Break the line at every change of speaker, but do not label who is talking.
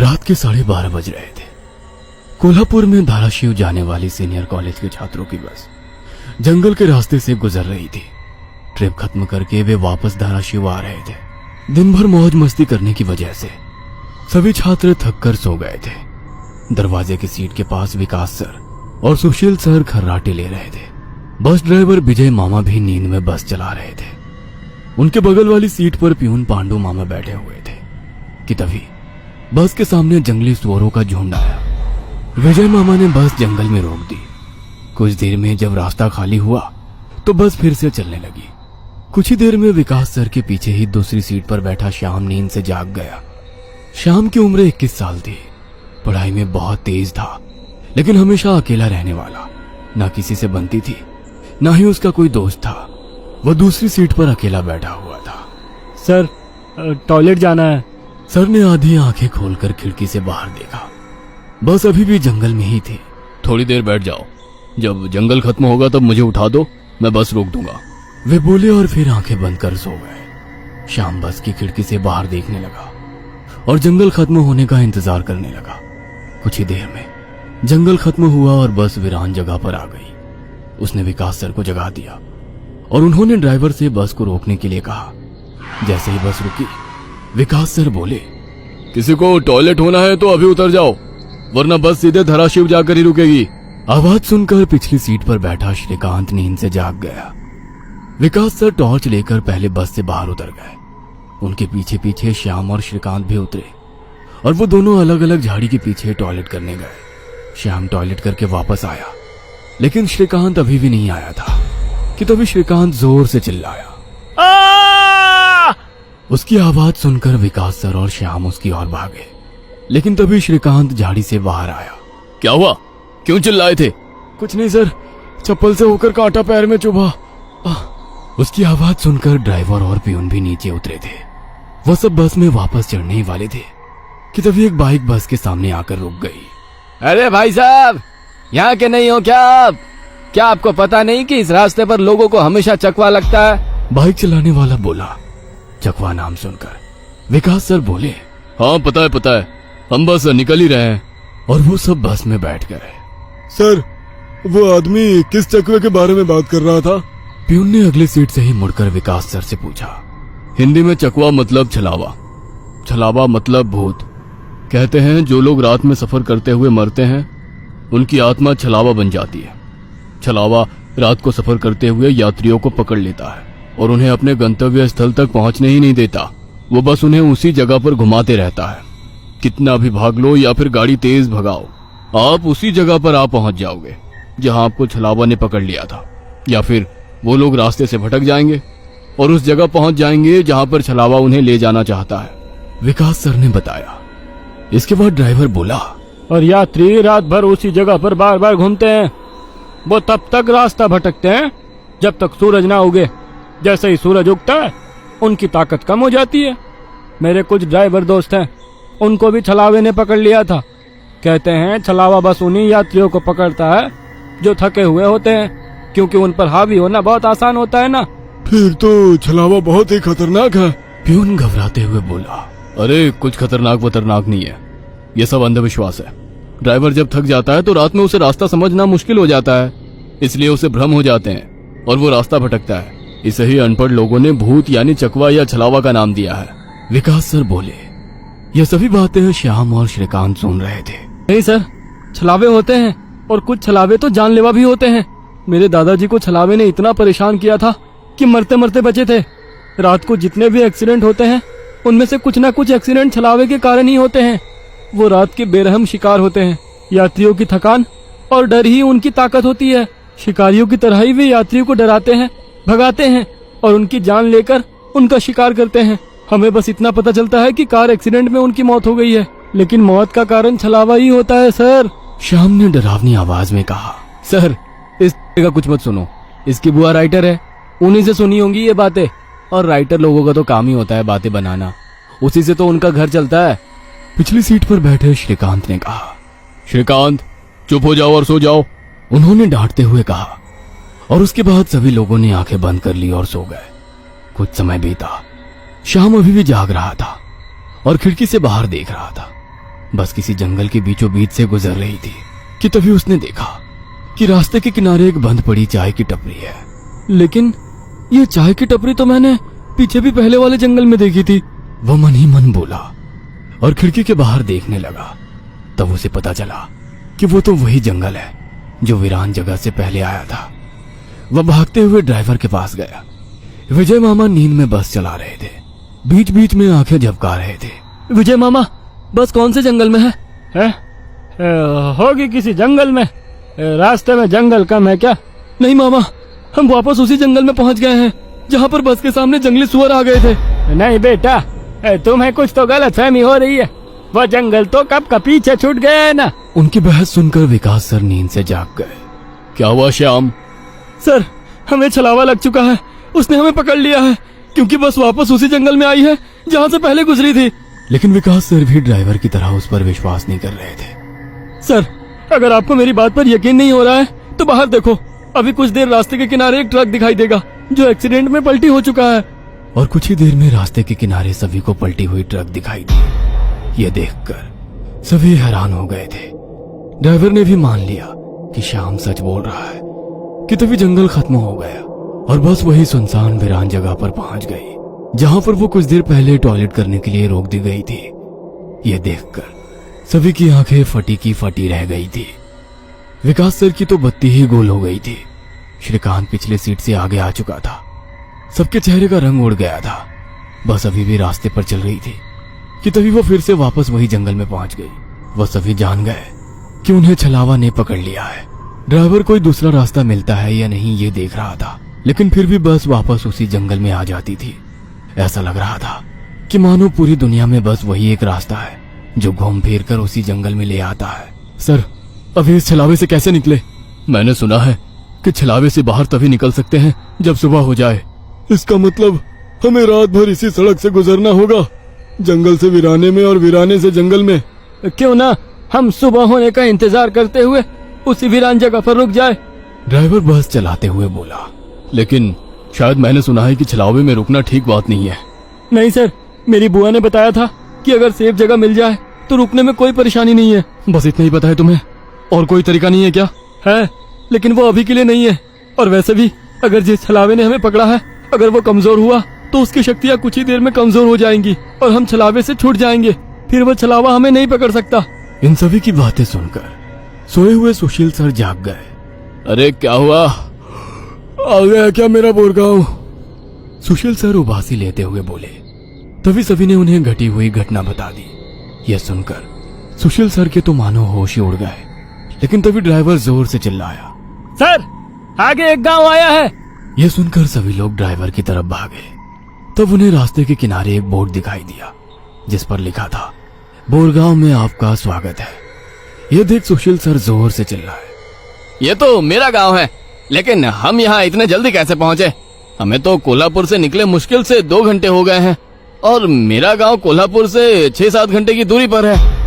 रात के 12:30 बज रहे थे। कोल्हापुर में धाराशिव जाने वाली सीनियर कॉलेज के छात्रों की बस जंगल के रास्ते से गुजर रही थी। ट्रिप खत्म करके वे वापस धाराशिव आ रहे थे। दिन भर मौज मस्ती करने की वजह से सभी छात्र थक कर सो गए थे। दरवाजे की सीट के पास विकास सर और सुशील सर खर्राटे ले रहे थे। बस ड्राइवर विजय मामा भी नींद में बस चला रहे थे। उनके बगल वाली सीट पर प्यून पांडु मामा बैठे हुए थे कि तभी बस के सामने जंगली सुअरों का झुंड आया। विजय मामा ने बस जंगल में रोक दी। कुछ देर में जब रास्ता खाली हुआ तो बस फिर से चलने लगी। कुछ ही देर में विकास सर के पीछे ही दूसरी सीट पर बैठा श्याम नींद से जाग गया। श्याम की उम्र 21 साल थी। पढ़ाई में बहुत तेज था, लेकिन हमेशा अकेला रहने वाला। ना किसी से बनती थी, ना ही उसका कोई दोस्त था। वह दूसरी सीट पर अकेला बैठा हुआ था।
सर, टॉयलेट जाना है।
सर ने आधी आंखें खोलकर खिड़की से बाहर देखा। बस अभी भी जंगल में ही थी। थोड़ी देर बैठ जाओ, जब जंगल खत्म होगा तब मुझे उठा दो, मैं बस रोक दूंगा। वे बोले और फिर आंखें बंद कर सो गए। श्याम बस की खिड़की से बाहर देखने लगा और जंगल खत्म होने का इंतजार करने लगा। कुछ ही देर में जंगल खत्म हुआ और बस वीरान जगह पर आ गई। उसने विकास सर को जगा दिया और उन्होंने ड्राइवर से बस को रोकने के लिए कहा। जैसे ही बस रुकी, विकास सर बोले, किसी को टॉयलेट होना है तो अभी उतर जाओ, वरना बस सीधे धाराशिव जाकर ही रुकेगी। आवाज सुनकर पिछली सीट पर बैठा श्रीकांत नींद से जाग गया। विकास सर टॉर्च लेकर पहले बस से बाहर उतर गए। उनके पीछे पीछे श्याम और श्रीकांत भी उतरे और वो दोनों अलग अलग झाड़ी के पीछे टॉयलेट करने गए। श्याम टॉयलेट करके वापस आया, लेकिन श्रीकांत अभी भी नहीं आया था कि तभी श्रीकांत जोर से चिल्लाया। उसकी आवाज सुनकर विकास सर और श्याम उसकी ओर भागे, लेकिन तभी श्रीकांत झाड़ी से बाहर आया। क्या हुआ, क्यों चिल्लाए थे? कुछ नहीं सर, चप्पल से होकर कांटा पैर में चुभा। उसकी आवाज सुनकर ड्राइवर और प्यून भी नीचे उतरे थे। वो सब बस में वापस चढ़ने ही वाले थे कि तभी एक बाइक बस के सामने आकर रुक गई।
अरे भाई साहब, यहाँ के नहीं हो क्या आप? क्या आपको पता नहीं कि इस रास्ते पर लोगों को हमेशा चकवा लगता है?
बाइक चलाने वाला बोला। चकवा नाम सुनकर विकास सर बोले, हाँ पता है, हम बस निकल ही रहे हैं। और वो सब बस में बैठ गए।
सर, वो आदमी किस चकवे के बारे में बात कर रहा था?
प्यून ने अगली सीट से ही मुड़कर विकास सर से पूछा। हिंदी में चकवा मतलब छलावा, छलावा मतलब भूत। कहते हैं जो लोग रात में सफर करते हुए मरते हैं उनकी आत्मा छलावा बन जाती है। छलावा रात को सफर करते हुए यात्रियों को पकड़ लेता है और उन्हें अपने गंतव्य स्थल तक पहुंचने ही नहीं देता। वो बस उन्हें उसी जगह पर घुमाते रहता है। कितना भी भाग लो या फिर गाड़ी तेज भगाओ, आप उसी जगह पर आ पहुंच जाओगे जहां आपको छलावा ने पकड़ लिया था। या फिर वो लोग रास्ते से भटक जाएंगे और उस जगह पहुंच जाएंगे जहां पर छलावा उन्हें ले जाना चाहता है, विकास सर ने बताया। इसके बाद ड्राइवर बोला,
और यात्री रात भर उसी जगह पर बार बार घूमते हैं। वो तब तक रास्ता भटकते हैं जब तक सूरज ना उगे। जैसे ही सूरज उगता है उनकी ताकत कम हो जाती है। मेरे कुछ ड्राइवर दोस्त हैं, उनको भी छलावे ने पकड़ लिया था। कहते हैं छलावा बस उन्हीं यात्रियों को पकड़ता है जो थके हुए होते हैं, क्योंकि उन पर हावी होना बहुत आसान होता है ना।
फिर तो छलावा बहुत ही खतरनाक है।
प्यून घबराते हुए बोला, अरे कुछ खतरनाक वतरनाक नहीं है, ये सब अंधविश्वास है। ड्राइवर जब थक जाता है तो रात में उसे रास्ता समझना मुश्किल हो जाता है, इसलिए उसे भ्रम हो जाते हैं और वो रास्ता भटकता है। इसे ही अनपढ़ लोगों ने भूत यानी चकवा या छलावा का नाम दिया है, विकास सर बोले। यह सभी बातें श्याम और श्रीकांत सुन रहे थे।
नहीं सर, छलावे होते हैं और कुछ छलावे तो जानलेवा भी होते हैं। मेरे दादाजी को छलावे ने इतना परेशान किया था कि मरते मरते बचे थे। रात को जितने भी एक्सीडेंट होते हैं उनमें से कुछ ना कुछ एक्सीडेंट छलावे के कारण ही होते हैं। वो रात के बेरहम शिकार होते हैं। यात्रियों की थकान और डर ही उनकी ताकत होती है। शिकारियों की तरह ही वे यात्रियों को डराते हैं, भगाते हैं और उनकी जान लेकर उनका शिकार करते हैं। हमें बस इतना पता चलता है कि कार एक्सीडेंट में उनकी मौत हो गई है, लेकिन मौत का कारण छलावा ही होता है सर।
श्याम ने डरावनी आवाज में कहा।
सर, इस का कुछ मत सुनो, इसकी बुआ राइटर है, उन्हीं से सुनी होंगी ये बातें। और राइटर लोगों का तो काम ही होता है बातें बनाना, उसी से तो उनका घर चलता है।
पिछली सीट पर बैठे श्रीकांत ने कहा। श्रीकांत, चुप हो जाओ और सो जाओ, उन्होंने डांटते हुए कहा। और उसके बाद सभी लोगों ने आंखें बंद कर ली और सो गए। कुछ समय बीता। श्याम अभी भी जाग रहा था और खिड़की से बाहर देख रहा था।
बस किसी जंगल के बीचों बीच से गुजर रही थी कि तभी उसने देखा कि रास्ते के किनारे एक बंद पड़ी चाय की टपरी है।
लेकिन ये चाय की टपरी तो मैंने पीछे भी पहले वाले जंगल में देखी थी।
वह मन ही मन बोला और खिड़की के बाहर देखने लगा। तब उसे पता चला कि वो तो वही जंगल है जो वीरान जगह से पहले आया था। वह भागते हुए ड्राइवर के पास गया। विजय मामा नींद में बस चला रहे थे, बीच बीच में आंखें झपका रहे थे।
विजय मामा, बस कौन से जंगल में है? होगी किसी जंगल में। रास्ते में जंगल कम है क्या? नहीं मामा, हम वापस उसी जंगल में पहुंच गए हैं जहाँ पर बस के सामने जंगली सुअर आ गए थे। नहीं बेटा, तुम्हें कुछ तो गलतफहमी हो रही है। वो जंगल तो कब का पीछे छूट गया है ना।
उनकी बहस सुनकर विकास सर नींद से जाग गए।
क्या हुआ श्याम?
सर, हमें छलावा लग चुका है। उसने हमें पकड़ लिया है क्योंकि बस वापस उसी जंगल में आई है जहाँ से पहले गुजरी थी।
लेकिन विकास सर भी ड्राइवर की तरह उस पर विश्वास नहीं कर रहे थे।
सर, अगर आपको मेरी बात पर यकीन नहीं हो रहा है तो बाहर देखो। अभी कुछ देर रास्ते के किनारे एक ट्रक दिखाई देगा जो एक्सीडेंट में पलटी हो चुका है।
और कुछ ही देर में रास्ते के किनारे सभी को पलटी हुई ट्रक दिखाई दी। ये देखकर सभी हैरान हो गए थे। ड्राइवर ने भी मान लिया कि श्याम सच बोल रहा है कि तभी जंगल खत्म हो गया और बस वही सुनसान वीरान जगह पर पहुंच गई जहां पर वो कुछ देर पहले टॉयलेट करने के लिए रोक दी गई थी। ये देखकर सभी की आंखें फटी की फटी रह गई थी। विकास सर की तो बत्ती ही गोल हो गई थी। श्रीकांत पिछले सीट से आगे आ चुका था। सबके चेहरे का रंग उड़ गया था। बस अभी भी रास्ते पर चल रही थी कि तभी वो फिर से वापस वही जंगल में पहुंच गई। वह सभी जान गए कि उन्हें छलावा ने पकड़ लिया है। ड्राइवर कोई दूसरा रास्ता मिलता है या नहीं ये देख रहा था, लेकिन फिर भी बस वापस उसी जंगल में आ जाती थी। ऐसा लग रहा था कि मानो पूरी दुनिया में बस वही एक रास्ता है जो घूम फिर कर उसी जंगल में ले आता है।
सर, अभी इस छलावे से कैसे निकले?
मैंने सुना है कि छलावे से बाहर तभी निकल सकते हैं जब सुबह हो जाए।
इसका मतलब हमें रात भर इसी सड़क से गुजरना होगा, जंगल से वीराने में और वीराने से जंगल में।
क्यों ना हम सुबह होने का इंतजार करते हुए उसी वीरान जगह पर रुक जाए।
ड्राइवर बस चलाते हुए बोला।
लेकिन शायद मैंने सुना है कि छलावे में रुकना ठीक बात नहीं है।
नहीं सर, मेरी बुआ ने बताया था कि अगर सेफ जगह मिल जाए तो रुकने में कोई परेशानी नहीं है।
बस इतना ही पता है तुम्हें? और कोई तरीका नहीं है क्या?
है, लेकिन वो अभी के लिए नहीं है। और वैसे भी अगर जिस छलावे ने हमें पकड़ा है, अगर वो कमजोर हुआ तो उसकी शक्तियाँ कुछ ही देर में कमजोर हो जाएंगी और हम छलावे से छूट जाएंगे। फिर वो छलावा हमें नहीं पकड़ सकता।
इन सभी की बातें सुनकर सोए हुए सुशील सर जाग गए।
अरे क्या हुआ?
आ गया क्या मेरा बोरगांव?
सुशील सर उबासी लेते हुए बोले। तभी सभी ने उन्हें घटी हुई घटना बता दी। यह सुनकर सुशील सर के तो मानो होश ही उड़ गए। लेकिन तभी ड्राइवर जोर से चिल्लाया,
सर, आगे एक गांव आया है।
यह सुनकर सभी लोग ड्राइवर की तरफ भागे। तब उन्हें रास्ते के किनारे एक बोर्ड दिखाई दिया जिस पर लिखा था, बोरगांव में आपका स्वागत है। यह देख सुशील सर जोर से चिल्लाए,
ये तो मेरा गांव है, लेकिन हम यहाँ इतने जल्दी कैसे पहुँचे? हमें तो कोल्हापुर से निकले मुश्किल से 2 घंटे हो गए हैं और मेरा गांव कोल्हापुर से 6-7 घंटे की दूरी पर है।